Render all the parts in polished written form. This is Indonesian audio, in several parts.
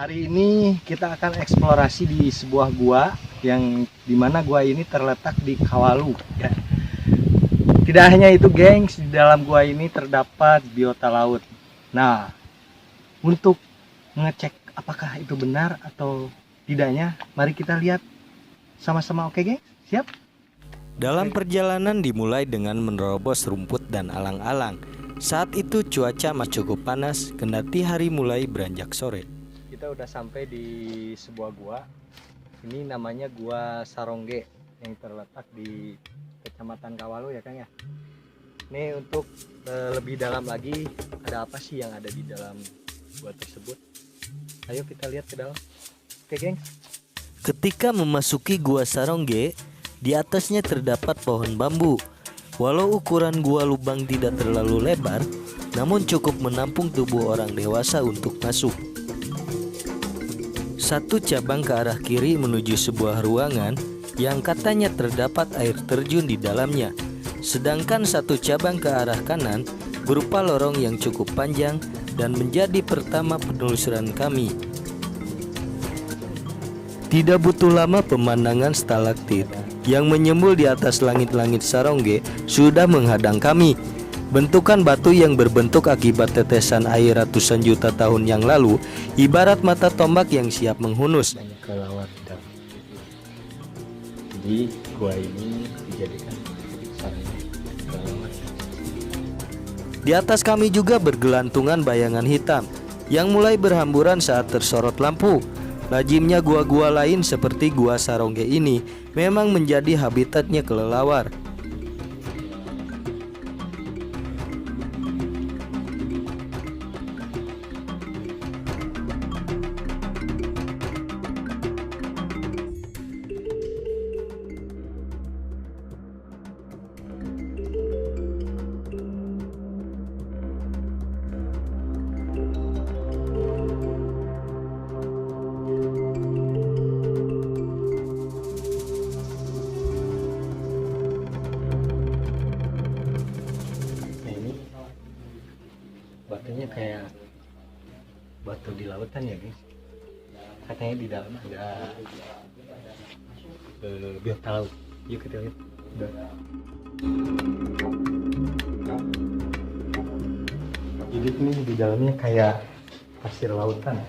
Hari ini kita akan eksplorasi di sebuah gua yang dimana gua ini terletak di Kawalu ya. Tidak hanya itu gengs, di dalam gua ini terdapat biota laut. Nah, untuk mengecek apakah itu benar atau tidaknya, mari kita lihat sama-sama. Oke gengs, siap? Dalam perjalanan dimulai dengan menerobos rumput dan alang-alang. Saat itu cuaca masih cukup panas, kendati hari mulai beranjak sore. Kita udah sampai di sebuah gua. Ini namanya Gua Sarongge yang terletak di Kecamatan Kawalu ya Kang ya. Ini untuk lebih dalam lagi, ada apa sih yang ada di dalam gua tersebut? Ayo kita lihat ke dalam. Oke geng. Ketika memasuki Gua Sarongge, di atasnya terdapat pohon bambu. Walau ukuran gua lubang tidak terlalu lebar, namun cukup menampung tubuh orang dewasa untuk masuk. Satu cabang ke arah kiri menuju sebuah ruangan yang katanya terdapat air terjun di dalamnya. Sedangkan satu cabang ke arah kanan berupa lorong yang cukup panjang dan menjadi pertama penelusuran kami. Tidak butuh lama pemandangan stalaktit yang menyembul di atas langit-langit Sarongge sudah menghadang kami. Bentukan batu yang berbentuk akibat tetesan air ratusan juta tahun yang lalu, ibarat mata tombak yang siap menghunus. Banyak kelelawar di dalam. Jadi gua ini dijadikan sarana kelelawar. Di atas kami juga bergelantungan bayangan hitam yang mulai berhamburan saat tersorot lampu. Lazimnya gua-gua lain seperti Gua Sarongge ini memang menjadi habitatnya kelelawar. Batunya kayak batu di lautan ya guys. Katanya di dalam ada biota laut. Yuk kita lihat. Jadi ini di dalamnya kayak pasir lautan.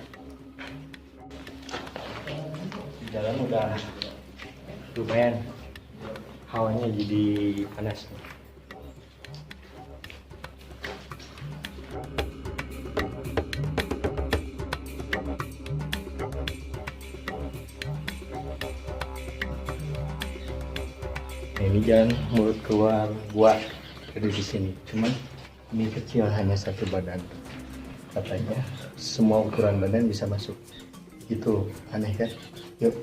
Di dalam udah lumayan hawanya jadi panas. Ini jalan mulut keluar gua dari di sini. Cuman ini kecil, hanya satu badan. Katanya semua ukuran badan bisa masuk. Itu aneh kan? Yuk.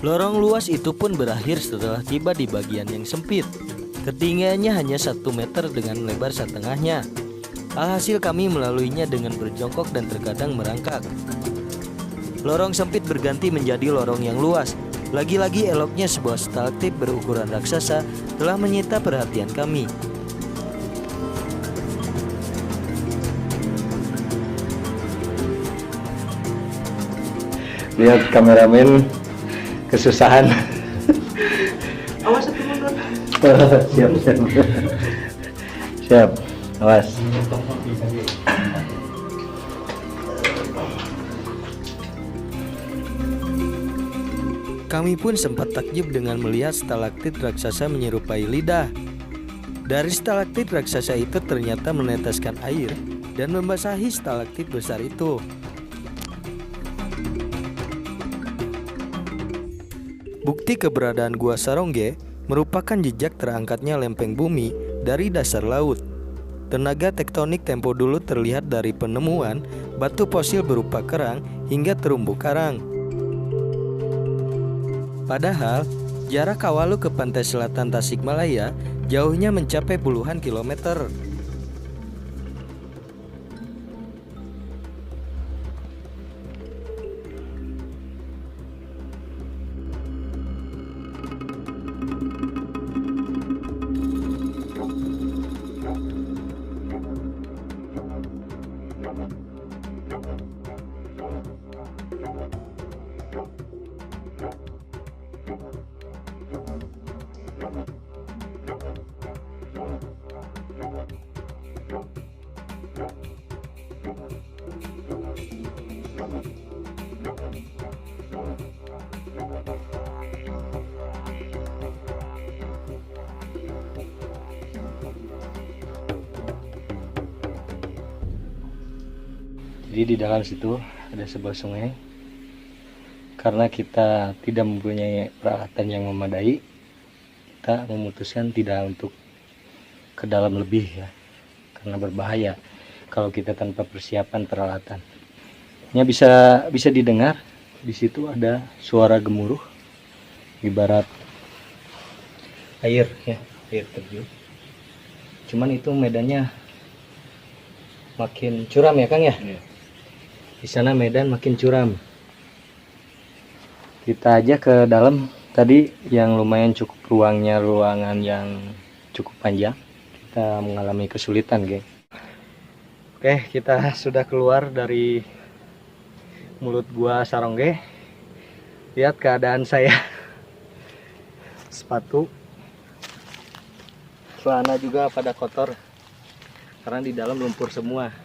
Lorong luas itu pun berakhir setelah tiba di bagian yang sempit. Ketinggiannya hanya 1 meter dengan lebar setengahnya. Alhasil kami melaluinya dengan berjongkok dan terkadang merangkak. Lorong sempit berganti menjadi lorong yang luas. Lagi-lagi eloknya sebuah stalaktit berukuran raksasa telah menyita perhatian kami. Lihat kameramen kesusahan. Awas satu mundur. Siap, siap. Siap, awas. Kami pun sempat takjub dengan melihat stalaktit raksasa menyerupai lidah. Dari stalaktit raksasa itu ternyata meneteskan air dan membasahi stalaktit besar itu. Bukti keberadaan Gua Sarongge merupakan jejak terangkatnya lempeng bumi dari dasar laut. Tenaga tektonik tempo dulu terlihat dari penemuan batu fosil berupa kerang hingga terumbu karang. Padahal, jarak Kawalu ke pantai selatan Tasikmalaya jauhnya mencapai puluhan kilometer. Jadi di dalam situ ada sebuah sungai. Karena kita tidak mempunyai peralatan yang memadai, kita memutuskan tidak untuk ke dalam lebih ya, karena berbahaya kalau kita tanpa persiapan peralatan. Ini bisa didengar di situ ada suara gemuruh, ibarat air ya, air terjun. Cuman itu medannya makin curam ya Kang ya. Di sana medan makin curam. Kita aja ke dalam tadi yang lumayan cukup ruangan yang cukup panjang. Kita mengalami kesulitan, geng. Oke, kita sudah keluar dari mulut gua Sarongge. Lihat keadaan saya. Sepatu, celana juga pada kotor karena di dalam lumpur semua.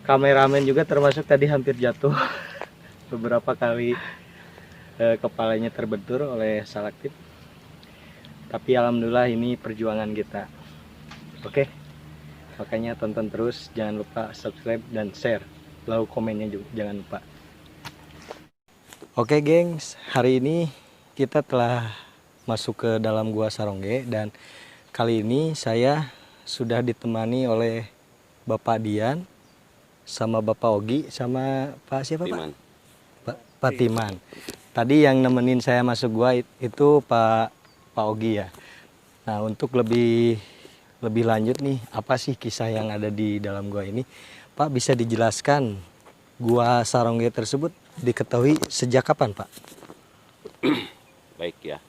Kameramen juga termasuk tadi hampir jatuh. Beberapa kali kepalanya terbentur oleh salaktip, tapi alhamdulillah ini perjuangan kita. Oke, makanya tonton terus, jangan lupa subscribe dan share, lalu komennya juga jangan lupa. Oke gengs, hari ini kita telah masuk ke dalam gua Sarongge dan kali ini saya sudah ditemani oleh Bapak Dian sama Bapak Ogi sama Pak siapa Timan. Pak Timan. Tadi yang nemenin saya masuk gua itu Pak Ogi ya. Nah, untuk lebih lanjut nih, apa sih kisah yang ada di dalam gua ini? Pak, bisa dijelaskan gua Sarongge tersebut diketahui sejak kapan, Pak? Baik ya.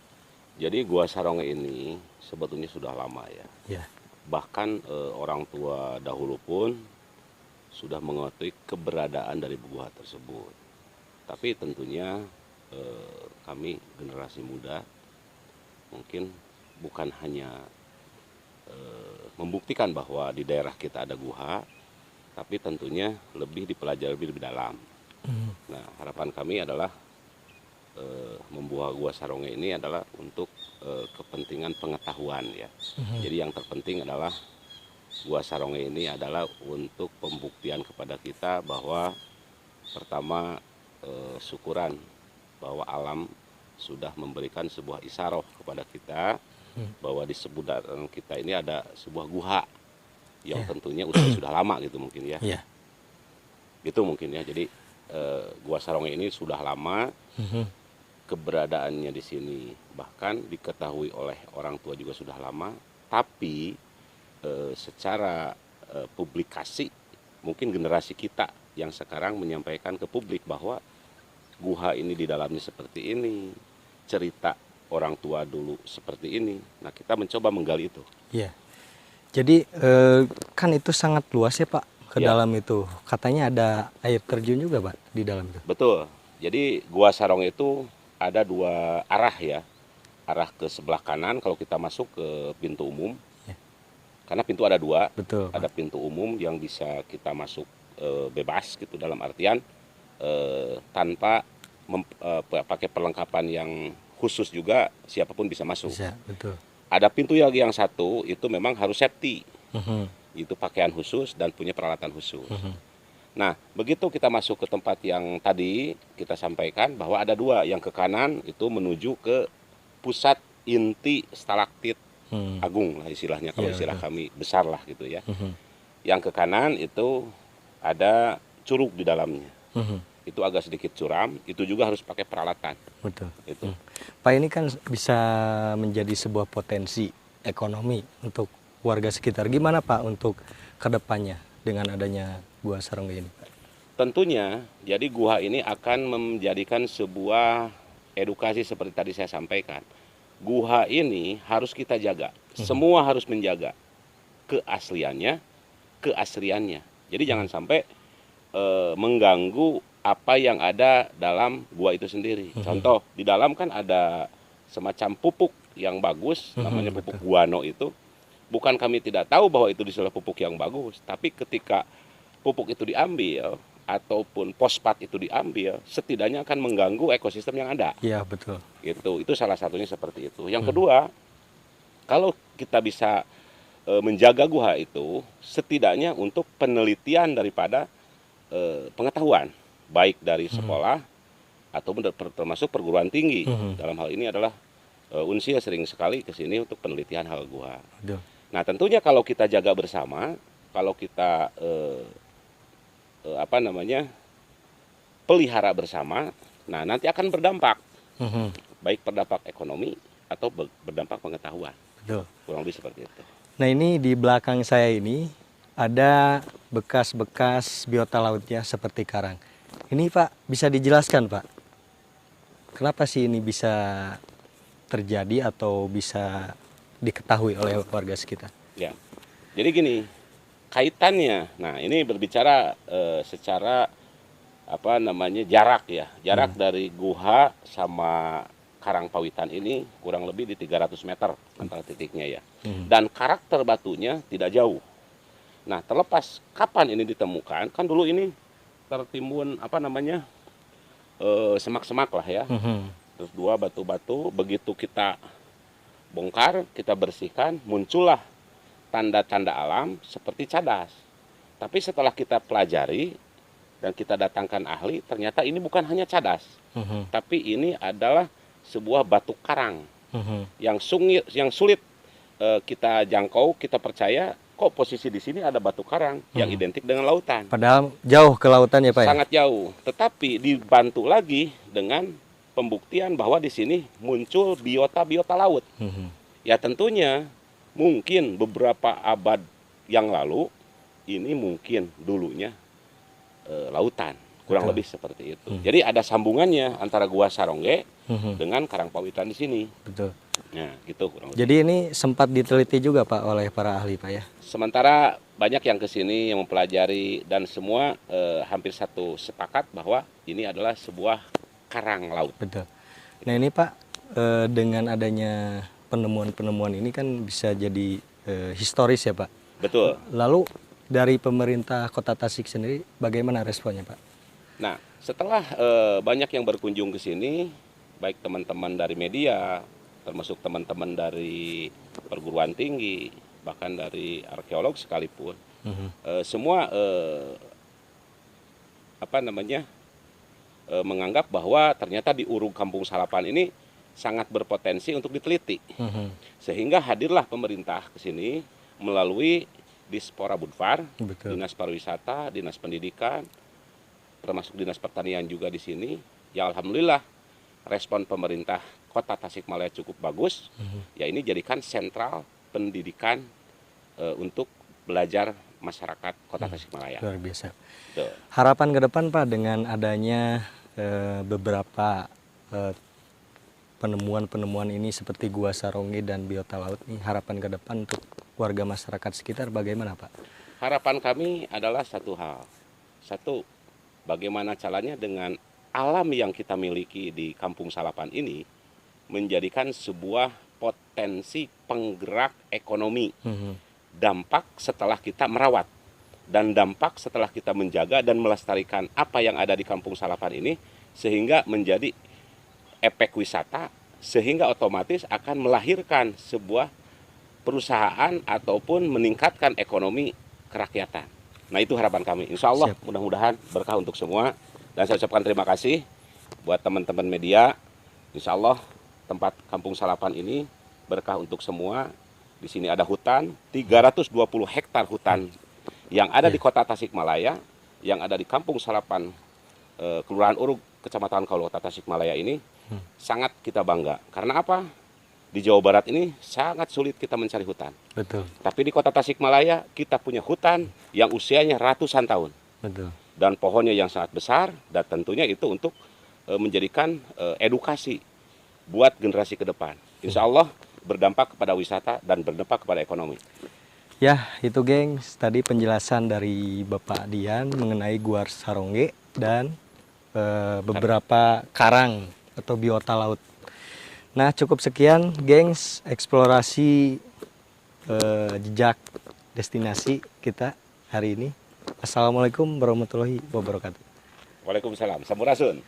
Jadi Gua Sarongge ini sebetulnya sudah lama ya. Ya. Bahkan orang tua dahulu pun sudah mengetahui keberadaan dari gua tersebut. Tapi tentunya kami generasi muda mungkin bukan hanya membuktikan bahwa di daerah kita ada gua, tapi tentunya lebih dipelajari lebih dalam. Nah, harapan kami adalah membuat Gua Sarongge ini adalah untuk kepentingan pengetahuan ya. Jadi yang terpenting adalah Gua Sarongge ini adalah untuk pembuktian kepada kita bahwa pertama syukuran bahwa alam sudah memberikan sebuah isaroh kepada kita bahwa di seputaran kita ini ada sebuah guha yang tentunya usia sudah lama gitu mungkin ya. Gitu mungkin ya. Jadi Gua Sarongge ini sudah lama keberadaannya di sini, bahkan diketahui oleh orang tua juga sudah lama, tapi secara publikasi mungkin generasi kita yang sekarang menyampaikan ke publik bahwa guha ini di dalamnya seperti ini, cerita orang tua dulu seperti ini. Nah, kita mencoba menggali itu. Iya. Jadi kan itu sangat luas ya Pak ke dalam itu. Katanya ada air terjun juga Pak di dalam itu. Betul. Jadi Gua Sarongge itu ada dua arah ya. Arah ke sebelah kanan kalau kita masuk ke pintu umum. Karena pintu ada dua. Betul. Ada pintu umum yang bisa kita masuk bebas gitu, dalam artian tanpa pakai perlengkapan yang khusus juga siapapun bisa masuk. Bisa, betul. Ada pintu yang satu itu memang harus safety. Itu pakaian khusus dan punya peralatan khusus. Nah, begitu kita masuk ke tempat yang tadi kita sampaikan bahwa ada dua, yang ke kanan itu menuju ke pusat inti stalaktit agung lah istilahnya, kalau istilah kami besar lah gitu ya. Yang ke kanan itu ada curug di dalamnya. Itu agak sedikit curam, itu juga harus pakai peralatan. Betul. Itu. Pak, ini kan bisa menjadi sebuah potensi ekonomi untuk warga sekitar. Gimana Pak untuk kedepannya dengan adanya Gua Sarongge ini? Tentunya, jadi gua ini akan menjadikan sebuah edukasi seperti tadi saya sampaikan. Gua ini harus kita jaga. Semua harus menjaga keasliannya. Jadi jangan sampai mengganggu apa yang ada dalam gua itu sendiri. Contoh, di dalam kan ada semacam pupuk yang bagus, namanya pupuk guano itu. Bukan kami tidak tahu bahwa itu adalah pupuk yang bagus, tapi ketika pupuk itu diambil ataupun fosfat itu diambil, setidaknya akan mengganggu ekosistem yang ada. Iya, betul. Itu salah satunya seperti itu. Yang kedua, kalau kita bisa menjaga gua itu, setidaknya untuk penelitian daripada pengetahuan baik dari sekolah ataupun termasuk perguruan tinggi. Dalam hal ini adalah Unsia sering sekali ke sini untuk penelitian hal gua. Aduh. Nah, tentunya kalau kita jaga bersama, kalau kita pelihara bersama, nah nanti akan berdampak, baik berdampak ekonomi atau berdampak pengetahuan. Betul. Kurang lebih seperti itu. Nah, ini di belakang saya ini ada bekas-bekas biota lautnya seperti karang. Ini Pak, bisa dijelaskan Pak, kenapa sih ini bisa terjadi atau bisa diketahui oleh warga sekitar? Ya, jadi gini, kaitannya, nah ini berbicara secara jarak ya, jarak dari Guha sama Karang Pawitan ini kurang lebih di 300 meter antara titiknya ya, dan karakter batunya tidak jauh. Nah, terlepas kapan ini ditemukan, kan dulu ini tertimbun semak-semak lah ya, terus dua batu-batu, begitu kita bongkar, kita bersihkan, muncullah tanda-tanda alam seperti cadas. Tapi setelah kita pelajari dan kita datangkan ahli, ternyata ini bukan hanya cadas, tapi ini adalah sebuah batu karang yang sulit kita jangkau. Kita percaya kok posisi di sini ada batu karang yang identik dengan lautan. Padahal jauh ke lautan ya Pak ya? Sangat jauh. Tetapi dibantu lagi dengan pembuktian bahwa di sini muncul biota-biota laut. Ya tentunya mungkin beberapa abad yang lalu ini mungkin dulunya lautan, kurang lebih seperti itu. Jadi ada sambungannya antara Gua Sarongge dengan Karang Pawitan di sini. Betul. Nah, gitu kurang lebih. Jadi ini sempat diteliti juga Pak oleh para ahli Pak ya? Sementara banyak yang kesini yang mempelajari dan semua hampir satu sepakat bahwa ini adalah sebuah karang laut. Betul. Nah ini Pak, dengan adanya penemuan-penemuan ini kan bisa jadi historis ya Pak? Betul. Lalu dari pemerintah Kota Tasik sendiri bagaimana responnya Pak? Nah, setelah banyak yang berkunjung ke sini, baik teman-teman dari media, termasuk teman-teman dari perguruan tinggi, bahkan dari arkeolog sekalipun, semua menganggap bahwa ternyata di Urug Kampung Salapan ini sangat berpotensi untuk diteliti. Sehingga hadirlah pemerintah ke sini melalui Dispora Budvar, Dinas Pariwisata, Dinas Pendidikan, termasuk Dinas Pertanian juga di sini. Ya alhamdulillah respon pemerintah Kota Tasikmalaya cukup bagus. Ya ini jadikan sentral pendidikan untuk belajar masyarakat Kota Tasikmalaya. Luar biasa. Tuh. Harapan ke depan Pak dengan adanya beberapa penemuan-penemuan ini seperti Gua Sarongge dan biota laut ini, harapan ke depan untuk warga masyarakat sekitar bagaimana Pak? Harapan kami adalah satu hal. Satu, bagaimana caranya dengan alam yang kita miliki di Kampung Salapan ini menjadikan sebuah potensi penggerak ekonomi. Dampak setelah kita merawat dan dampak setelah kita menjaga dan melestarikan apa yang ada di Kampung Salapan ini, sehingga menjadi efek wisata, sehingga otomatis akan melahirkan sebuah perusahaan ataupun meningkatkan ekonomi kerakyatan. Nah itu harapan kami. Insya Allah mudah-mudahan berkah untuk semua. Dan saya ucapkan terima kasih buat teman-teman media. Insya Allah tempat Kampung Salapan ini berkah untuk semua. Di sini ada hutan, 320 hektar hutan yang ada di Kota Tasikmalaya, yang ada di Kampung Salapan, Kelurahan Urug, Kecamatan Kaulu, Kota Tasikmalaya ini sangat kita bangga. Karena apa? Di Jawa Barat ini sangat sulit kita mencari hutan. Betul. Tapi di Kota Tasikmalaya kita punya hutan yang usianya ratusan tahun. Betul. Dan pohonnya yang sangat besar, dan tentunya itu untuk menjadikan edukasi buat generasi ke depan. Insya Allah berdampak kepada wisata dan berdampak kepada ekonomi. Ya, itu gengs, tadi penjelasan dari Bapak Dian mengenai Gua Sarongge dan beberapa karang atau biota laut. Nah, cukup sekian gengs eksplorasi jejak destinasi kita hari ini. Assalamualaikum warahmatullahi wabarakatuh. Waalaikumsalam. Sampurasun.